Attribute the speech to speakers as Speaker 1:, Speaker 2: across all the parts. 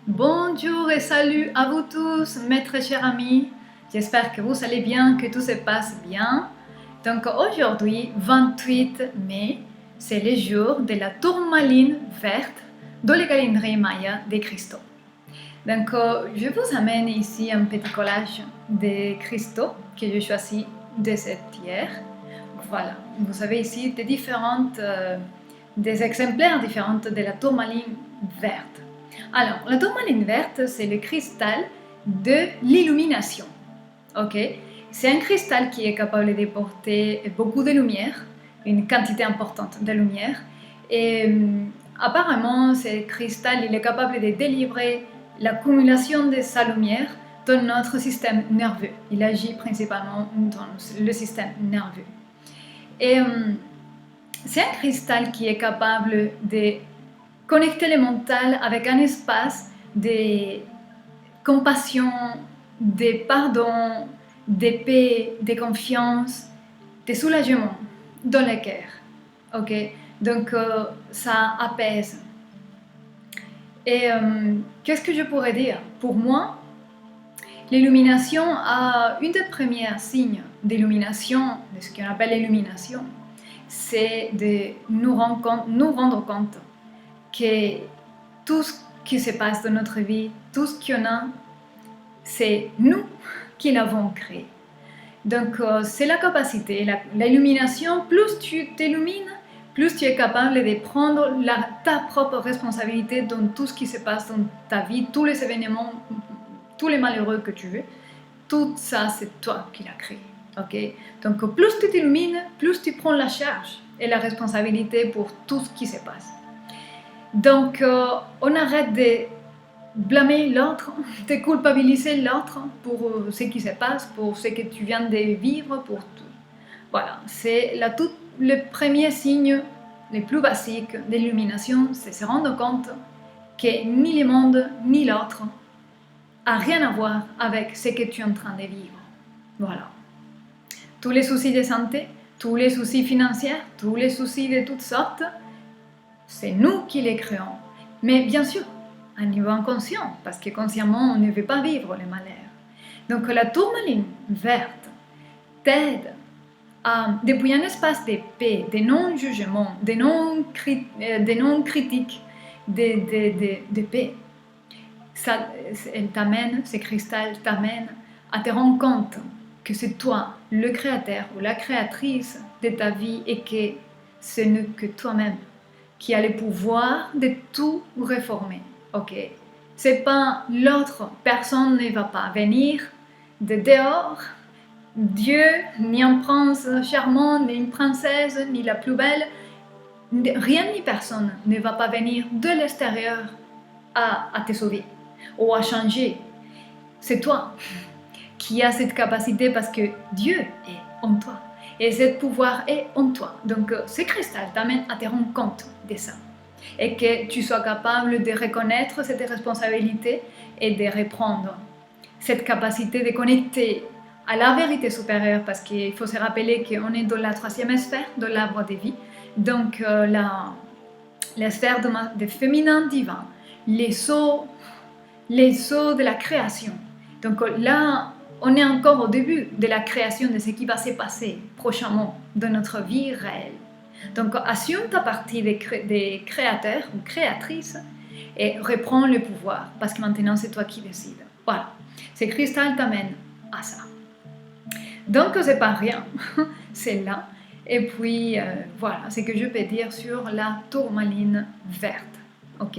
Speaker 1: Bonjour et salut à vous tous, mes très chers amis. J'espère que vous allez bien, que tout se passe bien. Donc aujourd'hui, 28 mai, c'est le jour de la tourmaline verte dans le calendrier maya de Christo. Donc je vous amène ici un petit collage de Christo que j'ai choisi de cette hier. Voilà, vous avez ici des exemplaires différents de la tourmaline verte. Alors, la tourmaline verte, c'est le cristal de l'illumination. Ok, c'est un cristal qui est capable de porter beaucoup de lumière, une quantité importante de lumière. Et apparemment, ce cristal il est capable de délivrer l'accumulation de sa lumière dans notre système nerveux. Il agit principalement dans le système nerveux. Et c'est un cristal qui est capable de connecter le mental avec un espace de compassion, de pardon, de paix, de confiance, de soulagement dans le cœur. Ok, donc ça apaise. Et qu'est-ce que je pourrais dire? Pour moi, l'illumination a une des premiers signes d'illumination, de ce qu'on appelle l'illumination, c'est de nous rendre compte que tout ce qui se passe dans notre vie, tout ce qu'il y en a, c'est nous qui l'avons créé. Donc c'est la capacité, l'illumination, plus tu t'illumines, plus tu es capable de prendre ta propre responsabilité dans tout ce qui se passe dans ta vie, tous les événements, tous les malheureux que tu veux. Tout ça, c'est toi qui l'as créé. Okay? Donc plus tu t'illumines, plus tu prends la charge et la responsabilité pour tout ce qui se passe. Donc, on arrête de blâmer l'autre, de culpabiliser l'autre pour ce qui se passe, pour ce que tu viens de vivre, pour tout. Voilà, c'est le premier signe, le plus basique de l'illumination, c'est se rendre compte que ni le monde, ni l'autre a rien à voir avec ce que tu es en train de vivre. Voilà. Tous les soucis de santé, tous les soucis financiers, tous les soucis de toutes sortes, c'est nous qui les créons. Mais bien sûr, à niveau inconscient, parce que consciemment, on ne veut pas vivre les malheurs. Donc la tourmaline verte t'aide depuis un espace de paix, de non-jugement, de non-critique, de paix. Elle t'amène, ce cristal t'amène à te rendre compte que c'est toi, le créateur ou la créatrice de ta vie et que ce n'est que toi-même qui a le pouvoir de tout réformer. Ok, c'est pas l'autre personne ne va pas venir de dehors. Dieu, ni un prince charmant, ni une princesse, ni la plus belle, rien ni personne ne va pas venir de l'extérieur à te sauver ou à changer. C'est toi qui as cette capacité parce que Dieu est en toi. Et ce pouvoir est en toi. Donc, ce cristal t'amène à te rendre compte de ça. Et que tu sois capable de reconnaître cette responsabilité et de reprendre cette capacité de connecter à la vérité supérieure, parce qu'il faut se rappeler qu'on est dans la troisième sphère de l'arbre de vie. Donc, la sphère de féminin divin, les sauts de la création. Donc là, on est encore au début de la création de ce qui va se passer prochainement dans notre vie réelle. Donc, assume ta partie des créateurs ou créatrices et reprends le pouvoir parce que maintenant c'est toi qui décides. Voilà, ce cristal t'amène à ça. Donc, c'est pas rien, c'est là. Et puis, voilà ce que je peux dire sur la tourmaline verte. Ok,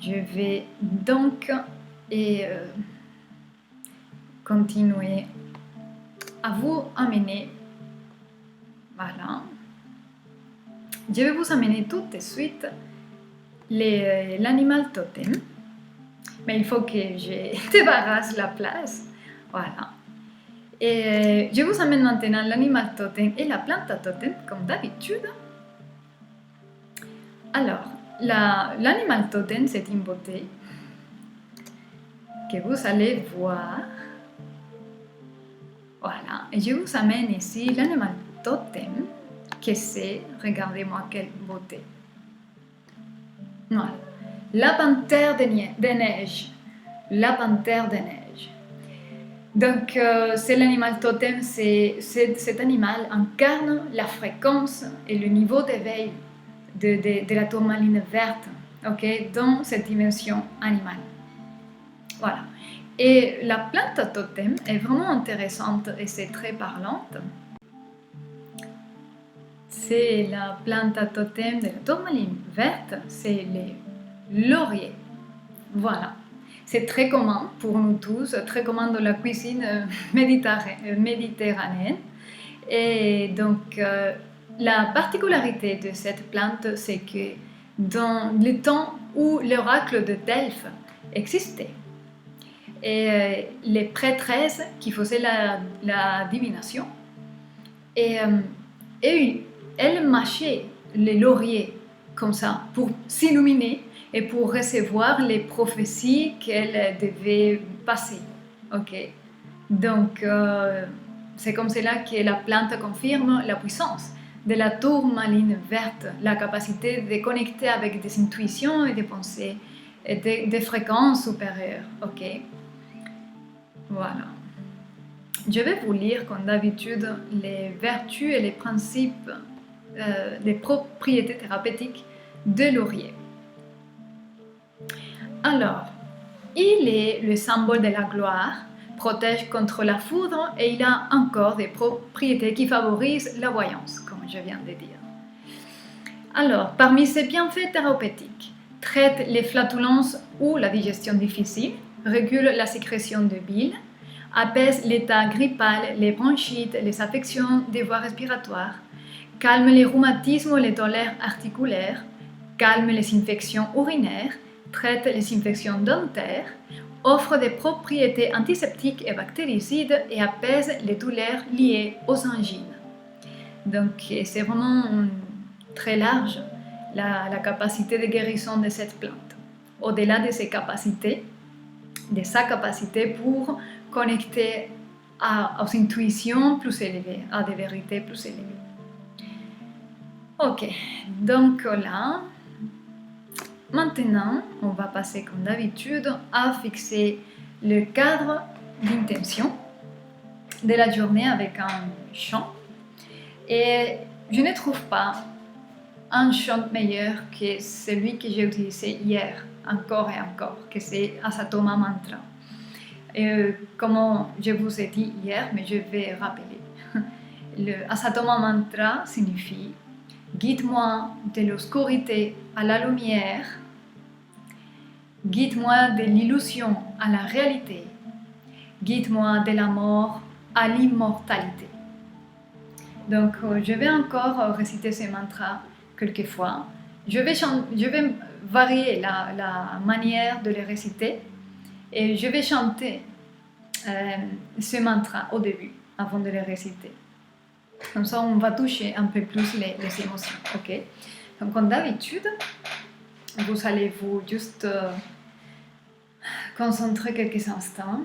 Speaker 1: je vais donc continuer à vous amener. Voilà. Je vais vous amener tout de suite l'animal totem. Mais il faut que je débarrasse la place. Voilà. Et je vous amène maintenant l'animal totem et la plante totem, comme d'habitude. Alors, l'animal totem, c'est une beauté que vous allez voir. Voilà, et je vous amène ici l'animal totem, que c'est, regardez-moi quelle beauté. Voilà, la panthère des neiges. La panthère des neiges. Donc, c'est l'animal totem, cet animal incarne la fréquence et le niveau d'éveil de la tourmaline verte, ok, dans cette dimension animale. Voilà. Et la plante totem est vraiment intéressante et c'est très parlante. C'est la plante totem de la tourmaline verte, c'est les lauriers. Voilà. C'est très commun pour nous tous, très commun dans la cuisine méditerranéenne. Et donc, la particularité de cette plante, c'est que dans le temps où l'oracle de Delphes existait, et les prêtresses qui faisaient la divination, et elles mâchaient les lauriers comme ça pour s'illuminer et pour recevoir les prophéties qu'elle devait passer. Ok. Donc, c'est comme cela que la plante confirme la puissance de la tourmaline verte, la capacité de connecter avec des intuitions et des pensées et des fréquences supérieures. Ok. Voilà. Je vais vous lire, comme d'habitude, les vertus et les principes, les propriétés thérapeutiques de laurier. Alors, il est le symbole de la gloire, protège contre la foudre et il a encore des propriétés qui favorisent la voyance, comme je viens de dire. Alors, parmi ses bienfaits thérapeutiques, traite les flatulences ou la digestion difficile, régule la sécrétion de bile, apaise l'état grippal, les bronchites, les affections des voies respiratoires, calme les rhumatismes, les douleurs articulaires, calme les infections urinaires, traite les infections dentaires, offre des propriétés antiseptiques et bactéricides et apaise les douleurs liées aux angines. Donc c'est vraiment très large la capacité de guérison de cette plante. Au-delà de ses capacités, de sa capacité pour connecter aux intuitions plus élevées, à des vérités plus élevées. Ok, donc là, maintenant, on va passer comme d'habitude à fixer le cadre d'intention de la journée avec un chant. Et je ne trouve pas un chant meilleur que celui que j'ai utilisé hier, encore et encore, que c'est Asatoma Mantra. Et comme je vous ai dit hier, mais je vais rappeler, le Asatoma Mantra signifie « Guide-moi de l'obscurité à la lumière, guide-moi de l'illusion à la réalité, guide-moi de la mort à l'immortalité ». Donc, je vais encore réciter ce mantra quelques fois. Je vais varier la manière de le réciter et je vais chanter ce mantra au début avant de le réciter. Comme ça, on va toucher un peu plus les émotions. Ok. Donc, comme d'habitude, vous allez vous juste concentrer quelques instants.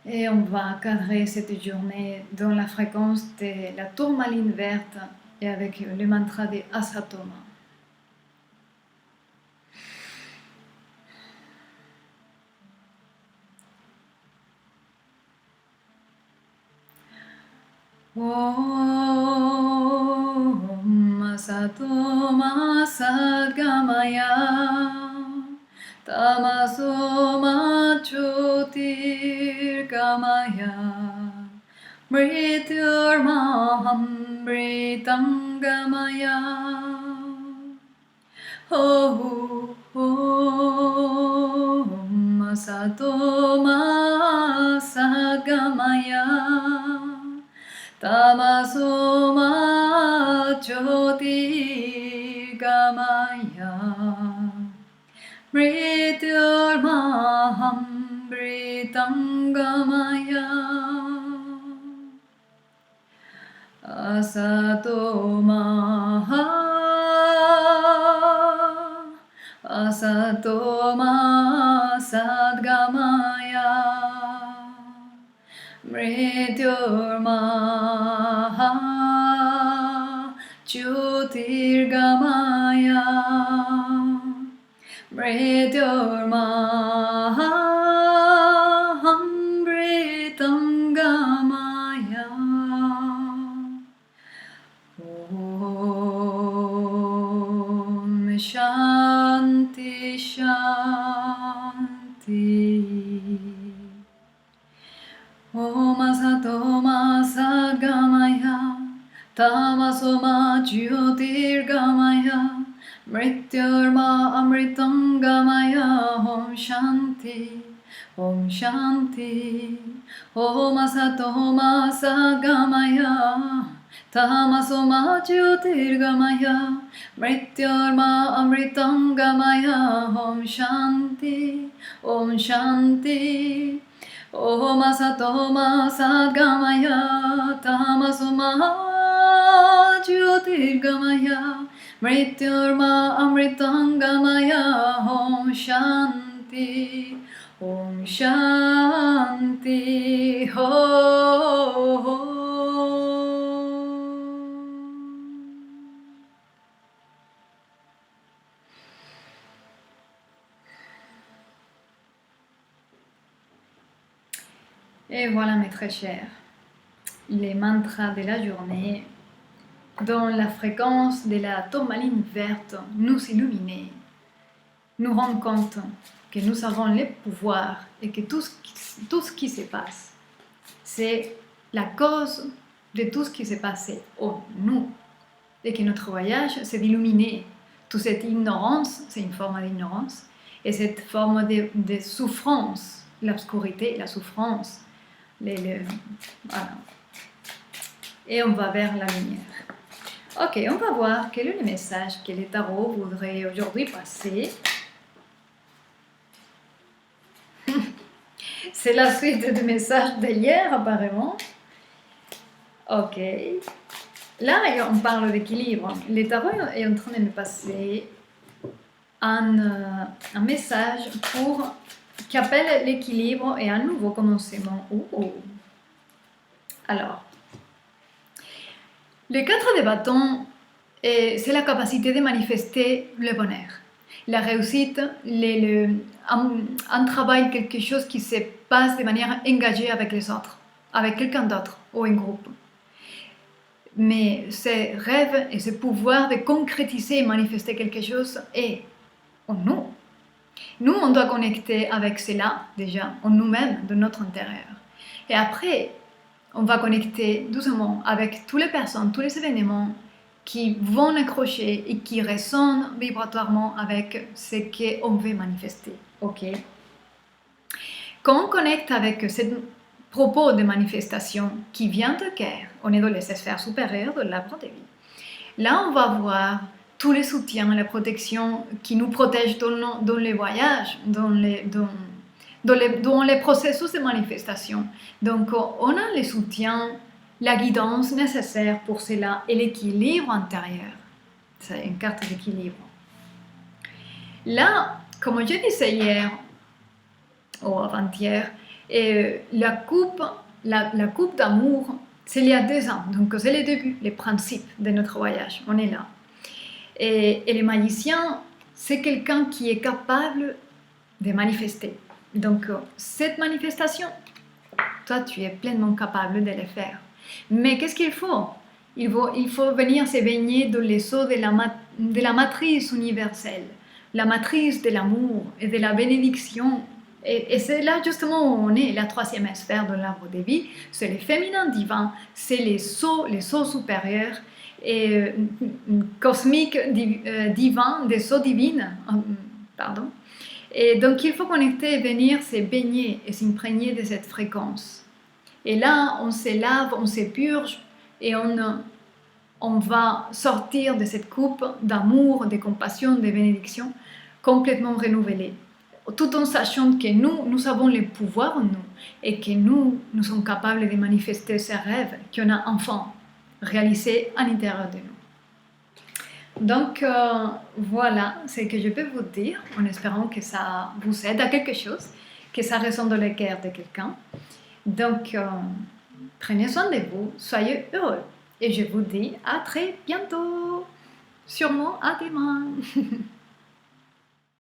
Speaker 1: Et on va cadrer cette journée dans la fréquence de la tourmaline verte et avec le mantra de Asatoma. Om Asatoma Sadgamaya Tamasoma Jyotirgamaya Mrityurmaham Mritangamaya Om Asatoma Sadgamaya Tamasoma Jyotirgamaya Mrityurmaham Mritangamaya Asatoma Sadgamaya Mrityurmaham Jyotirgamaya Mrityurmaham Gamaya Om Shanti Shanti Om Asatoma Sadgamaya Tamasoma Jyotirgamaya Mrityurma Amritangamaya Om Shanti Om Shanti Om Asatoma Sadgamaya Tamasoma Jyotirgamaya Mrityurma Amritangamaya Om Shanti Om Shanti Om Asatoma Sadgamaya Tamasoma Jyotirgamaya Mrityurma Amritangamaya Om Shanti Om Shanti Om. Et voilà mes très chers, les mantras de la journée dont la fréquence de la tourmaline verte nous illumine, nous rend compte que nous avons le pouvoir et que tout ce qui se passe, c'est la cause de tout ce qui s'est passé en nous et que notre voyage c'est d'illuminer toute cette ignorance, c'est une forme d'ignorance, et cette forme de souffrance, l'obscurité, la souffrance, voilà. Et on va vers la lumière. Ok, on va voir quel est le message que les tarots voudraient aujourd'hui passer. C'est la suite du message d'hier apparemment. Ok. Là, on parle d'équilibre. Les tarots est en train de me passer un message qui appelle l'équilibre et un nouveau commencement. Alors, le 4 de bâton, c'est la capacité de manifester le bonheur, la réussite, un travail, quelque chose qui se passe de manière engagée avec les autres, avec quelqu'un d'autre ou un groupe. Mais ce rêve et ce pouvoir de concrétiser et manifester quelque chose est en nous. Nous, on doit connecter avec cela déjà, en nous-mêmes, de notre intérieur. Et après, on va connecter doucement avec toutes les personnes, tous les événements qui vont accrocher et qui résonnent vibratoirement avec ce qu'on veut manifester. Ok? Quand on connecte avec ce propos de manifestation qui vient de cœur, on est dans les sphères supérieures de l'arbre de vie. Là, on va voir tous les soutiens, la protection qui nous protège dans les voyages, dans les processus de manifestation. Donc, on a les soutiens, la guidance nécessaire pour cela et l'équilibre intérieur. C'est une carte d'équilibre. Là, comme je disais hier ou avant-hier, la coupe d'amour, c'est il y a 2 ans. Donc, c'est le début, le principe de notre voyage. On est là. Et le magicien, c'est quelqu'un qui est capable de manifester. Donc, cette manifestation, toi, tu es pleinement capable de le faire. Mais qu'est-ce qu'il faut? Il faut venir se baigner dans les eaux de la matrice universelle, la matrice de l'amour et de la bénédiction. Et c'est là justement où on est, la 3e sphère de l'arbre de vie. C'est le féminin divin, c'est les eaux supérieures et cosmiques divins, des eaux divines, pardon. Et donc, il faut connecter, venir se baigner et s'imprégner de cette fréquence. Et là, on se lave, on se purge et on va sortir de cette coupe d'amour, de compassion, de bénédiction complètement renouvelée. Tout en sachant que nous avons le pouvoir en nous et que nous sommes capables de manifester ces rêves qu'on a enfin réalisés à l'intérieur de nous. Donc, voilà ce que je peux vous dire en espérant que ça vous aide à quelque chose, que ça résonne dans le cœur de quelqu'un. Donc, prenez soin de vous, soyez heureux et je vous dis à très bientôt. Sûrement à demain.